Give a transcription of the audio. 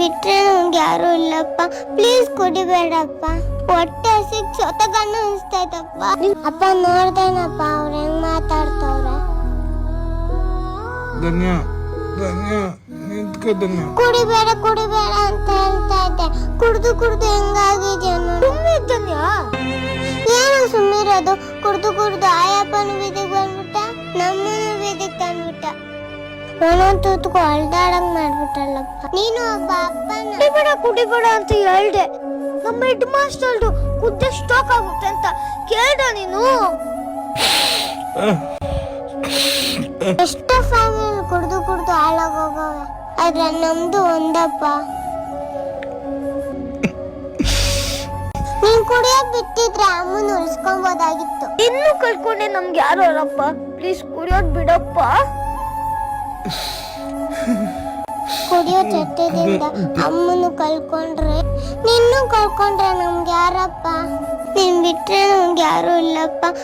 ಬಿಟ್ರೆ ನಮ್ಗೆ ಯಾರು ಇಲ್ಲಪ್ಪ. ಪ್ಲೀಸ್ ಕುಡಿಬೇಡಪ್ಪ. ಹೊಟ್ಟೆ ಸಿಕ್ ಸೊತಗಣ್ಣು ಅನಿಸ್ತೈತಪ್ಪ. ಅಪ್ಪ ನೋಡ್ದೇನಪ್ಪ ಅವ್ರ ಹೆಂಗ್ ಮಾತಾಡ್ತವ್ರೆ. ಧನ್ಯ ಧನ್ಯ ನಿಂತ್ಕೋ ಧನ್ಯ. ಕುಡಿಬೇಡ ಕುಡಿಬೇಡ ಅಂತ ಹೇಳ್ತಾ ಇದ್ದೆ. ಕುಡ್ದು ಕುಡ್ದು ಹೆಂಗಾಗಿದೆ ಧನ್ಯ. ಏನು ಸುಮ್ಮಿರೋದು? ಕುಡ್ದು ಆಯಪ್ಪನ ಬೀದಿಗೆ ಬಂದ್ಬಿಟ್ಟ, ನಮ್ಮನ್ನು ಬೀದಿಗೆ ತಂದ್ಬಿಟ್ಟ. ಒಂದೊಂದು ತೂತ್ಕು ಅಳ್ದಾಡಂಗ್ ಮಾಡ್ಬಿಟ್ಟಲ್ಲಪ್ಪ. ನೀನು ಒಬ್ಬ ಅಪ್ಪನ ಕುಡಿಬೇಡ ಅಂತ ಹೇಳ್ದೆ. ನಮ್ಮ ಹೆಡ್ ಮಾಸ್ಟರ್ ಕುದ್ದೆ ಸ್ಟಾಕ್ ಆಗುತ್ತೆ ಅಂತ ಕೇಳ್ದ ನೀನು? ಎಷ್ಟೋ ಫ್ಯಾಮಿಲಿ ಕುಡ್ದು ಹಾಳಾಗೋಗವೆ, ಆದ್ರೆ ನಮ್ದು ಒಂದಪ್ಪ. ನೀನ್ ಕುಡಿಯೋದ್ ಬಿಟ್ಟಿದ್ರೆ ಅಮ್ಮನ ಉಳಿಸ್ಕೊಬೋದಾಗಿತ್ತು. ಇನ್ನು ಕಳ್ಕೊಂಡೆ ನಮ್ಗೆ ಯಾರು ಅಲ್ಲಪ್ಪ. ಪ್ಲೀಸ್ ಕುಡಿಯೋದ್ ಬಿಡಪ್ಪ. ಕುಡಿಯೋ ಚಟ್ಟದಿಂದ ಅಮ್ಮನು ಕಳ್ಕೊಂಡ್ರೆ ನಿನ್ನೂ ಕಳ್ಕೊಂಡ್ರೆ ನಮ್ಗೆ ಯಾರಪ್ಪ? ನೀನ್ ಬಿಟ್ರೆ ನಮ್ಗೆ ಯಾರು ಇಲ್ಲಪ್ಪ.